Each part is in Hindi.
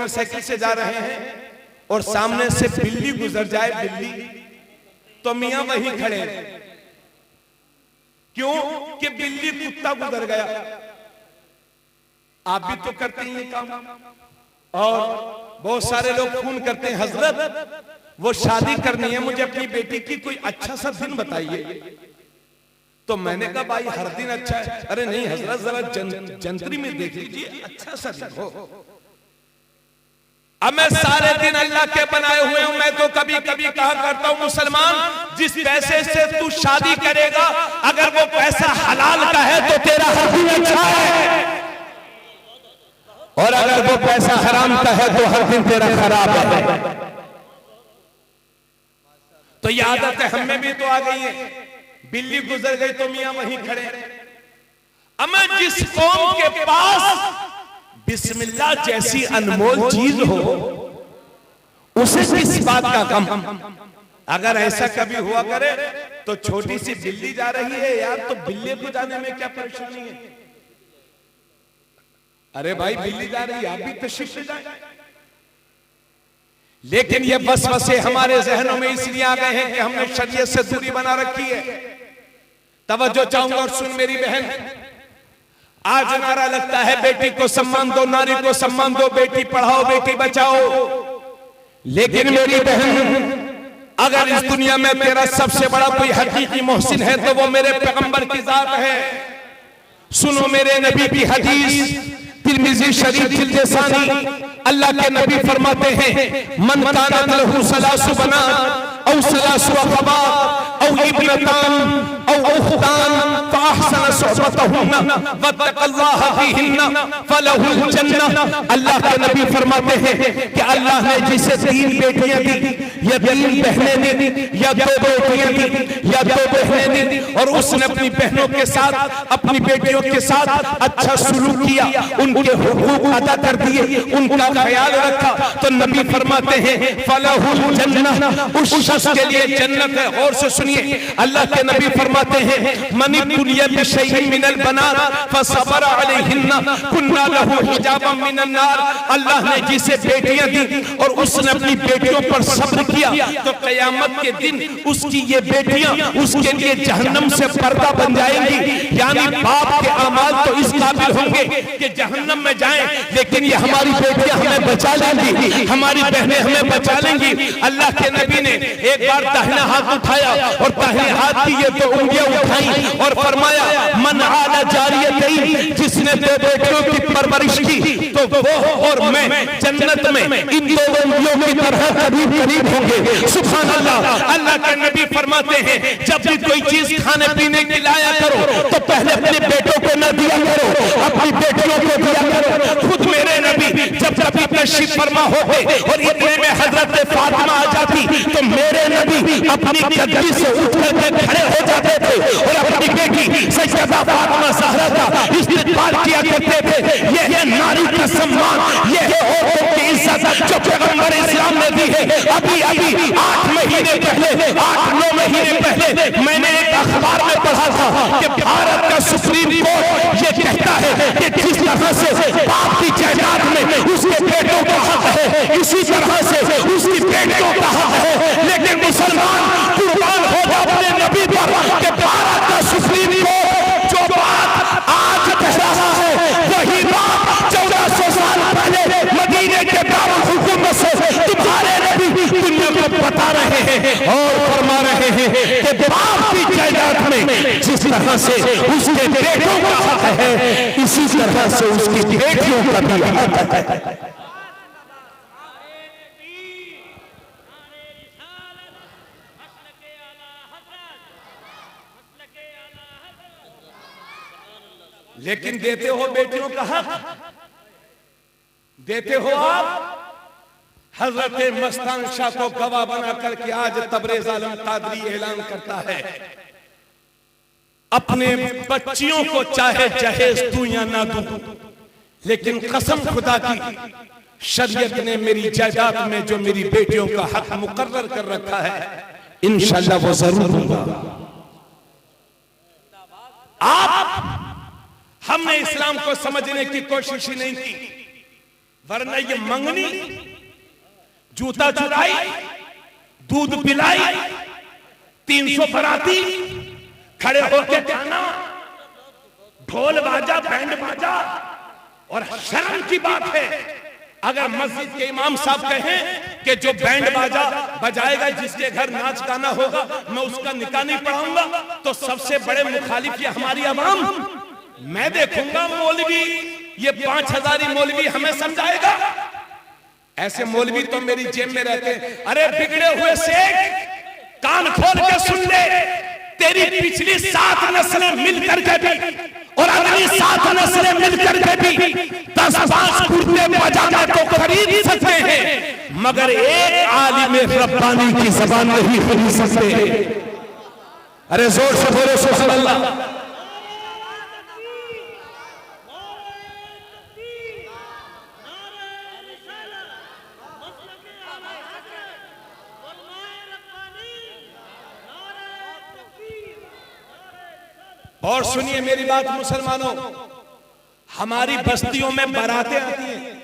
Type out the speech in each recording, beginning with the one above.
मोटरसाइकिल से जा रहे हैं और सामने से बिल्ली गुजर जाए, बिल्ली, तो मियां वहीं खड़े। क्यों? कि बिल्ली कुत्ता गुजर गया। आप भी तो करते हैं ये काम। और बहुत सारे लोग फोन करते हैं, हजरत वो शादी करनी है, मुझे अपनी बेटी की कोई अच्छा सा दिन बताइए। तो मैंने कहा भाई हर दिन अच्छा है। अरे नहीं हजरत, जरा जंतरी में देख लीजिए, अच्छा सा दिन हो। अब मैं सारे दिन अल्लाह के बनाए हुए हूं। मैं तो कभी कभी कहा करता हूं, मुसलमान जिस पैसे से तू शादी करेगा, अगर वो पैसा हलाल का है तो तेरा हर दिन अच्छा है, और अगर वो पैसा हराम का है तो हर दिन तेरा खराब है। तो ये आदत है हमें भी तो आ गई है। बिल्ली गुजर गई तो मियां वहीं खड़े। अब मैं जिस कौम के पास बिस्मिल्लाह जैसी अनमोल चीज हो, उसे किस बात का गम। अगर ऐसा कभी हुआ करे तो छोटी सी बिल्ली जा रही है यार, तो बिल्ली को जाने में क्या परेशानी है? अरे भाई बिल्ली जा रही है, आप भी तशरीफ से जाए। लेकिन ये वसवसे हमारे जहनों में इसलिए आ गए हैं कि हमने शरीयत से दूरी बना रखी है। तवज्जो चाहूंगा और सुन मेरी बहन, आज नारा लगता है बेटी को सम्मान दो, नारी को सम्मान दो, बेटी पढ़ाओ, बेटी बचाओ। लेकिन मेरी बहन, अगर इस दुनिया में तेरा सबसे बड़ा कोई हकीकी मोहसिन है तो वो मेरे पैगंबर की जात है। सुनो मेरे नबी की हदीस, तिरमिज़ी शरीफ जिल्द सानी, अल्लाह के नबी फरमाते हैं, मन काना लहू सलासु बनात औ सलासु अखबात औ इब्नतान औ उख्तान फअहसन सुहबतहुन्ना वत्तक़ल्लाह फीहिन्ना फलहुल जन्नह। अल्लाह के नबी फरमाते हैं कि अल्लाह ने जिसे 3 बेटियां दी, या 3 बहनें दी, या 2 बेटियां दी, या 2 बहनें दी, और उसने अपनी बहनों के साथ, अपनी बेटियों के साथ अच्छा सुलूक किया, उनके हुकूक अदा कर दिए, उनका ख्याल रखा, तो नबी फरमाते हैं फलहुल जन्नह, उस शख्स के लिए जन्नत है। और से सुनिए, अल्लाह के नबी फरमाते हैं मनी दुनिया बिशैइन मिनल बनात फसबर अलैहिन्ना कुन्ना लहू हिजाबम मिनन नार। अल्लाह ने जिसे बेटियां दी और उसने अपनी बेटियों पर सब्र किया, तो क़यामत के दिन उसकी ये बेटियां उसके लिए जहन्नम से पर्दा बन जाएंगी। यानी बाप के अमाल तो इस काबिल होंगे कि जहन्नम में जाएं, लेकिन ये हमारी बेटियां हमें बचा लेंगी, हमारी बहनें हमें बचा लेंगी। अल्लाह के नबी ने एक बार दाहिना हाथ उठाया और दाहिने हाथ की ये 2 उंगलियां उठाई और फरमाया मन आला जारियतैन, जिसने 2 बेटियों की परवरिश की तो वो और मैं जन्नत में इन 2 उंगलियों की तरह करीब करीब होंगे। सुभान अल्लाह। अल्लाह के नबी फरमाते हैं जब भी कोई चीज खाने पीने की लाया करो तो पहले अपने बेटों को न दिया करो, अपनी बेटियों को दिया करो। खुद मेरे नबी जब कभी तशरीफ फरमा होते और इतने में हजरत फातिमा आ जाती तो मेरे नबी अपनी गद्दी से उठ करके खड़े हो जाते थे और अपनी बेटी सैयदा फातिमा ज़हरा का इस्तेकबाल किया करते थे। ये है नारी का सम्मान, ये है औरतों की इज्जत जो पैगंबर इस्लाम ने दी है। अभी 8 महीने पहले, 8-9 महीने पहले मैंने एक अखबार में पढ़ा था कि भारत का सुप्रीम कोर्ट ये कहता है कि जिस तरह से बाप की जायदाद में उसके बेटों का हक है, इसी तरह से उसकी बेटियों का हक है। लेकिन मुसलमान कुर्बान हो जाओ अपने नबी पर कि भारत का सुप्रीम कोर्ट जो बात आज कह रहा है वही बात 1400 साल पहले मदीने के दारुल हुकूमत से तुम्हारे नबी दुनिया को बता रहे हैं और फरमा रहे हैं कि बाप की जायदाद में जिस तरह से उसके बेटों का हक है, इसी तरह से उसकी बेटियों का भी हक है। लेकिन देते हो बेटियों का हक, देते हो आप। हजरत मस्तान शाह को गवाह बना करके आज तबरेज आलम कादरी ऐलान करता है अपने बच्चियों को चाहे जहेज दूं या ना दूं, लेकिन कसम खुदा की शरीयत ने मेरी जायदाद में जो मेरी बेटियों का हक मुकर्रर कर रखा है इंशाअल्लाह वो जरूर दूंगा। आप हमने इस्लाम को समझने की कोशिश ही नहीं की। वरना ये मंगनी, जूता चुराई, दूध पिलाई, 300 बराती खड़े होकर गाना, ढोल बाजा, बैंड बाजा। और शर्म की बात है अगर मस्जिद के इमाम साहब कहें कि जो बैंड बाजा बजाएगा, जिसके घर नाच गाना होगा, मैं उसका निकाह नहीं पढ़ाऊंगा, तो सबसे बड़े मुखालिफ ये हमारी आवाम। मैं देखूंगा मौलवी, ये 5000 मौलवी हमें समझाएगा। ऐसे मौलवी तो मेरी जेब में रहते हैं। अरे बिगड़े हुए शेख, कान खोल के सुन ले, तेरी पिछली 7 नस्लें मिलकर के भी और अगली 7 नस्लें मिलकर के भी 10-5 कुर्ते पजामा तो खरीद सकते हैं, मगर एक आलिम रब्बानी की ज़बान नहीं खरीद सकते। अरे जोर से बोलो सुभान अल्लाह। और सुनिए मेरी बात मुसलमानों, हमारी बस्तियों में बारातें आती हैं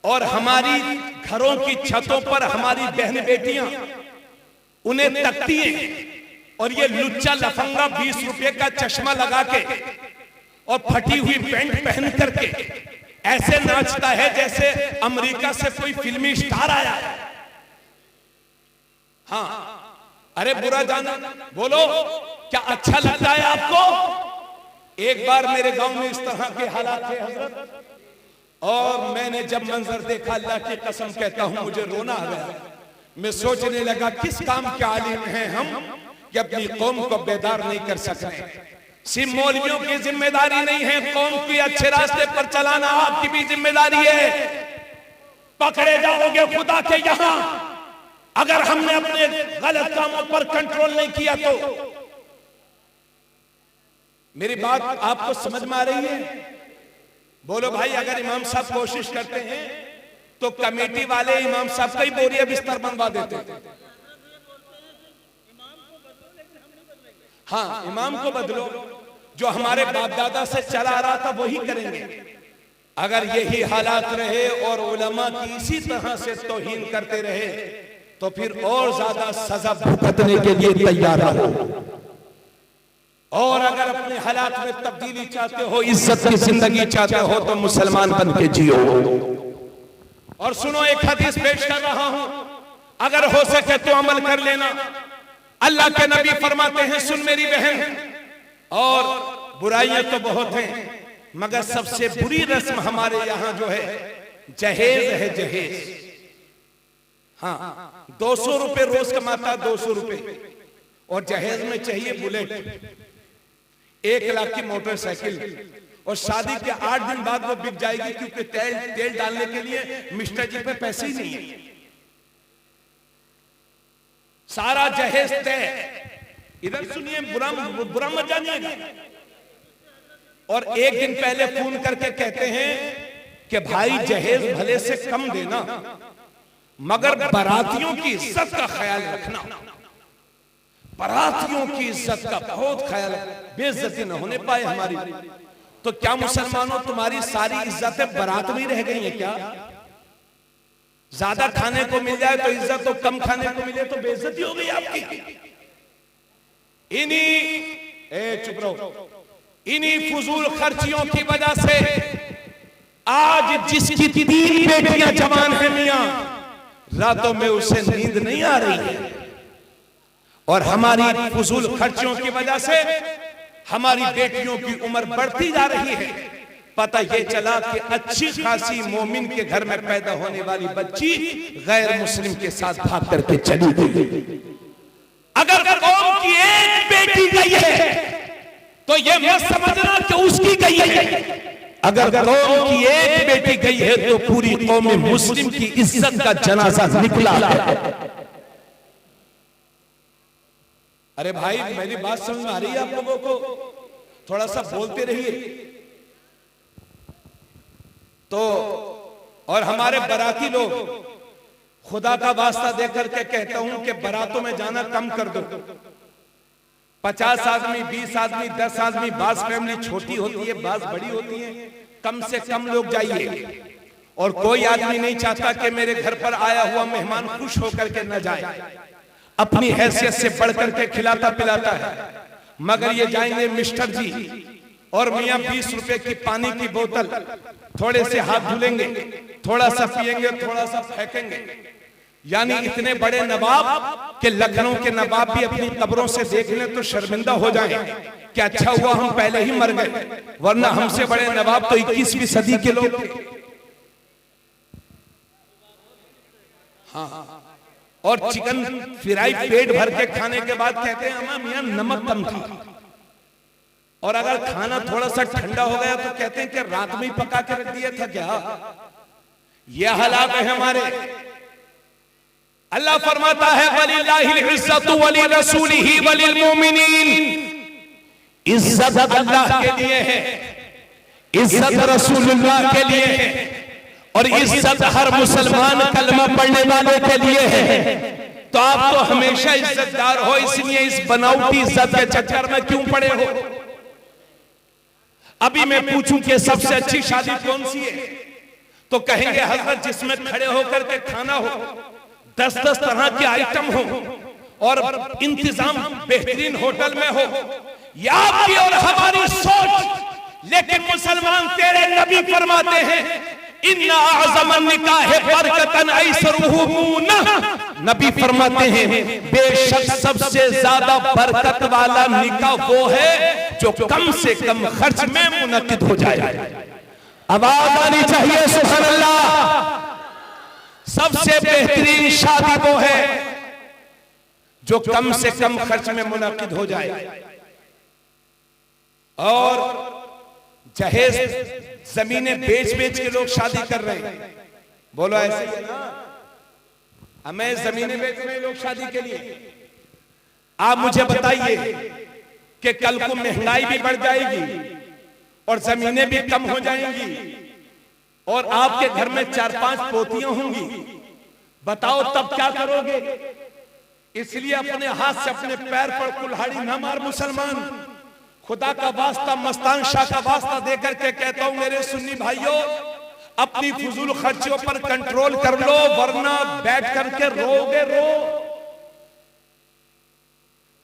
और हमारी घरों की छतों पर हमारी बहन बेटियां उन्हें तकती हैं और ये लुच्चा लफंगा 20 रुपए का चश्मा लगा के और फटी हुई पैंट पहन करके ऐसे नाचता है जैसे अमेरिका से कोई फिल्मी स्टार आया है। हाँ, अरे बुरा जाना, बोलो क्या अच्छा लगता है आपको? एक बार मेरे गांव में इस तरह के हालात थे हजरत, और मैंने जब मंजर देखा, अल्लाह की कसम कहता हूं मुझे रोना आ गया। मैं सोचने लगा किस काम के आलिम हैं हम कि अपनी कौम को बेदार नहीं कर सकते। सिर्फ मौलवियों की जिम्मेदारी नहीं है, कौम की अच्छे रास्ते पर चलाना आपकी भी जिम्मेदारी है। पकड़े जाओगे खुदा के यहां अगर हमने अपने गलत कामों पर कंट्रोल नहीं किया तो। मेरी बात आपको समझ में आ रही है? बोलो भाई, अगर इमाम साहब कोशिश करते हैं तो कमेटी वाले इमाम साहब का ही बोरिया बिस्तर बनवा देते हैं। हाँ, इमाम को बदलो, जो हमारे बाप दादा से चला आ रहा था वही करेंगे। अगर यही हालात रहे और उलमा की इसी तरह से तौहीन करते रहे तो फिर और ज्यादा सजा भुगतने के लिए तैयार रहो। और अगर अपने हालात में तब्दीली चाहते हो, इज्जत की जिंदगी चाहते हो, तो मुसलमान बन के जियो। और सुनो, एक हदीस पेश कर रहा हूं, अगर हो सके तो अमल कर लेना। अल्लाह के नबी फरमाते हैं, सुन मेरी बहन, और बुराइयां तो बहुत हैं मगर सबसे बुरी रस्म हमारे यहां जो है जहेज है, जहेज। हाँ, 200 रुपए रोज कमाता, 200 रुपए, और जहेज में चाहिए बुलेट, 1 लाख की मोटरसाइकिल, और शादी के 8 दिन बाद वो बिक जाएगी क्योंकि तेल डालने के लिए मिस्टर जी पे पैसे ही नहीं है। सारा जहेज तय। इधर सुनिए, बुरा मत जानिएगा। और एक दिन पहले फोन करके कहते हैं कि भाई जहेज भले से कम देना मगर बारातियों की इज्जत का ख्याल रखना। बारातियों की इज्जत का बहुत ख्याल, बेइज्जती न होने पाए हमारी। तो क्या मुसलमानों, तुम्हारी सारी इज्जतें बारात में रह गई हैं क्या? ज्यादा खाने को मिल जाए तो इज्जत, तो कम खाने को मिले तो बेइज्जती हो गई आपकी। चुप रहो, इन्हीं फजूल खर्चियों की वजह से आज जिसकी 3 बेटियां जवान है मियां, रातों में उसे नींद नहीं आ रही है। और हमारी फजूल खर्चियों की वजह से हमारी बेटियों की उम्र बढ़ती जा रही है। पता ये चला कि अच्छी खासी मोमिन के घर में पैदा होने वाली बच्ची गैर मुस्लिम के साथ भाग करके चली गई। अगर कौम की एक बेटी गई है तो ये मत समझना कि उसकी गई है। अगर कौम की एक बेटी गई है तो पूरी कौम मुस्लिम की इज्जत का जनाजा निकला है। अरे भाई, मेरी बात समझ में आ रही है आप लोगों को? थोड़ा सा बोलते रहिए। तो और हमारे बाराती लोग, खुदा का वास्ता देकर के कहता हूं कि बारातों में जाना कम कर दो। 50 आदमी, 20 आदमी, 10 आदमी, बास फैमिली छोटी होती है, बास बड़ी होती है, कम से कम लोग जाइए। और कोई आदमी नहीं चाहता कि मेरे घर पर आया हुआ मेहमान खुश होकर के न जाए, अपनी हैसियत से बढ़कर के खिलाता पिलाता है। मगर ये जाएंगे मिस्टर जी और मियां 20 रुपए की पानी की बोतल, थोड़े से हाथ धुलेंगे, थोड़ा सा पिएंगे, थोड़ा सा फेंकेंगे। यानी इतने बड़े नवाब के लखनऊ के नवाब भी अपनी कब्रों से देख लें तो शर्मिंदा हो जाएं कि अच्छा हुआ हम पहले ही मर गए, वरना हमसे बड़े नवाब तो 21वीं सदी के लोग। हाँ, और चिकन फ्राई पेट भर के खाने के बाद कहते हैं अम्मा मियां नमक कम था। और अगर खाना थोड़ा सा ठंडा हो गया तो कहते हैं कि रात में ही पका के रख दिया था क्या। यह हालात है हमारे। अल्लाह फरमाता है वलिल्लाहिल इज्जतु वली रसूलिही वलिल मोमिनीन, इज्जत अल्लाह के लिए है, इज्जत रसूलुल्लाह के लिए है, और इज्जत हर मुसलमान कलमा पढ़ने वाले के लिए है। तो आप तो हमेशा इज्जतदार हो, इसलिए इस बनावटी इज्जत के चक्कर में क्यों पड़े हो। अभी मैं पूछूं कि सबसे अच्छी शादी कौन सी है, तो कहेंगे हजरत जिसमें खड़े होकर के खाना हो, 10-10 तरह के आइटम हो, और इंतजाम बेहतरीन होटल में हो। या आपकी और हमारी सोच। लेकिन मुसलमान तेरे नबी फरमाते हैं इन्ना आज़मन निकाह बरकतन ऐसरुहु मुना। नबी फरमाते हैं बेशक सबसे ज्यादा बरकत वाला निकाह वो है जो कम से कम खर्च में मुनक्किद हो जाए। आवाज आनी चाहिए सुभान अल्लाह। सबसे बेहतरीन शादी वो है जो कम से कम खर्च में मुनक्किद हो जाए। और जहेज जमीनें बेच बेच के लोग शादी कर रहे हैं। बोलो ऐसे ही है ना, हमें जमीनें बेच रहे हैं लोग शादी के लिए। आप मुझे बताइए कि कल को महंगाई भी बढ़ जाएगी और जमीनें भी कम हो जाएंगी और आपके घर में 4-5 पोतियां होंगी, बताओ तब क्या करोगे। इसलिए अपने हाथ से अपने पैर पर कुल्हाड़ी ना मार मुसलमान। खुदा का वास्ता मस्तान शाह का वास्ता देकर के कहता हूं मेरे सुन्नी भाइयों, अपनी फजूल खर्चों पर कंट्रोल कर लो, वरना बैठ करके रोगे रो।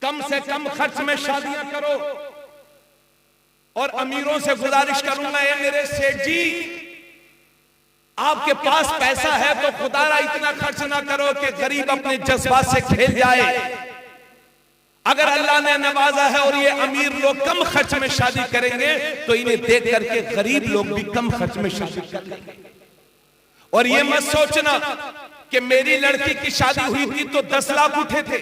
कम से कम खर्च में शादियां करो। और अमीरों से गुजारिश करूंगा, ये मेरे सेठ जी आपके पास पैसा है तो खुदारा इतना खर्च ना करो कि गरीब अपने जज्बात से खेल जाए। अगर अल्लाह ने नवाजा है और ये अमीर लोग कम खर्च में शादी करेंगे तो इन्हें देख करके गरीब लोग भी कम खर्च में शादी कर लेंगे। और ये मत सोचना कि मेरी लड़की की शादी हुई थी तो 10 लाख उठे थे,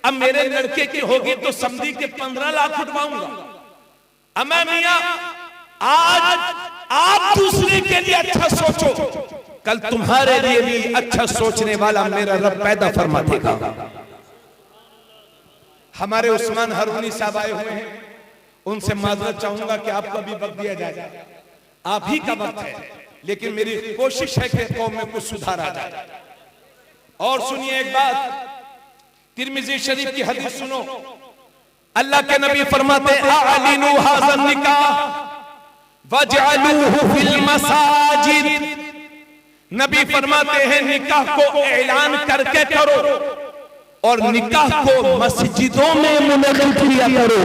अब मेरे लड़के की होगी तो समझी के 15 लाख उठवाऊंगा। अम्मा मियां आज आप दूसरे के लिए अच्छा सोचो, कल तुम्हारे लिए भी अच्छा सोचने वाला मेरा रब पैदा फरमा देगा। हमारे उस्मान हरूनी साहब आए हुए हैं, उनसे माजरत चाहूंगा कि आपको भी वक्त दिया जाए। आप ही का वक्त है, लेकिन मेरी कोशिश है कि कौम में कुछ सुधार आ जाए। और सुनिए एक बात, तिरमिज़ी शरीफ की हदीस सुनो। अल्लाह के नबी फरमाते अअलिनु हाज़ा निकाह वजअलूहु फिल मसाजिद। नबी फरमाते हैं निकाह को ऐलान करके करो और निकाह को मस्जिदों में मुनक़्क़िद किया करो।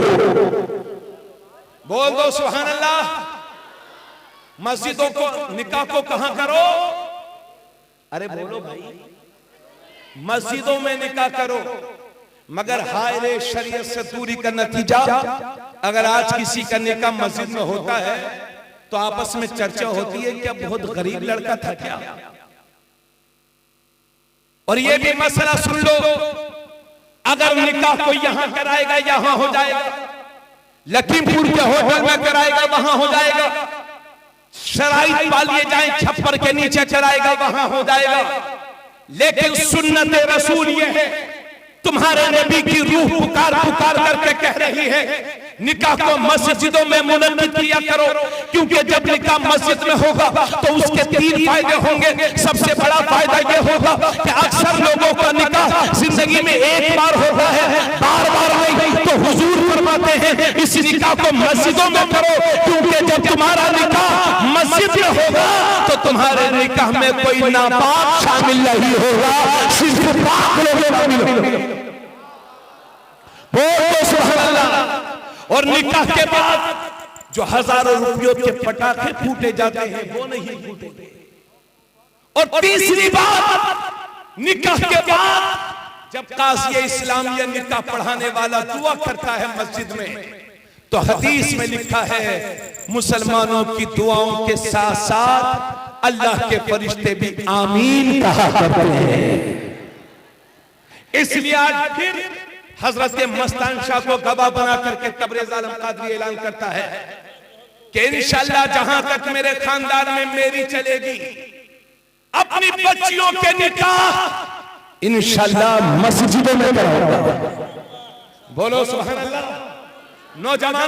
बोल दो सुभान अल्लाह। मस्जिदों को निकाह को कहां करो? अरे बोलो भाई, मस्जिदों में निकाह करो। मगर हाय रे शरीयत से दूरी का नतीजा, अगर आज किसी का निकाह मस्जिद में होता है तो आपस में चर्चा होती है कि बहुत गरीब लड़का था क्या। और ये भी मसला सुन लो, अगर निकाह को यहां कराएगा यहां हो जाएगा, लखीमपुर के होटल में कराएगा वहां हो जाएगा, शराइत पालिए जाए छप्पर के नीचे कराएगा वहां हो जाएगा। लेकिन सुन्नत रसूल ये है, तुम्हारे नबी की रूह पुकार पुकार करके कह रही है निकाह को मस्जिदों में मुनक़्क़िद किया करो, क्योंकि जब निकाह मस्जिद में होगा तो उसके 3 फायदे होंगे। सबसे बड़ा फायदा यह होगा कि अक्सर लोगों का निकाह जिंदगी में एक बार होता है, बार बार नहीं। तो हुजूर फरमाते हैं इस निकाह को मस्जिदों में करो, क्योंकि जब तुम्हारा निकाह मस्जिद में होगा तो तुम्हारे निकाह में कोई नापाक शामिल नहीं होगा, सिर्फ पाक लोग शामिल होंगे। बोलो सुभान अल्लाह। और निकाह के बाद जो हजारों रुपयों के पटाखे फूटे जाते हैं वो नहीं फूटेंगे। और तीसरी बात, निकाह के बाद जब काज़ी इस्लामिया निकाह पढ़ाने वाला दुआ करता है मस्जिद में, तो हदीस में लिखा है मुसलमानों की दुआओं के साथ साथ अल्लाह के फरिश्ते भी आमीन कहा करते हैं। इसलिए आज फिर हजरत मस्तान शाह को गवाह बना करके तबरेज़ आलम कादरी ऐलान करता है कि इंशाअल्लाह जहां तक मेरे खानदान में मेरी चलेगी, अपनी बच्चियों के निकाह इंशाअल्लाह मस्जिदों में कराऊंगा। बोलो सुभान अल्लाह। नौजवानों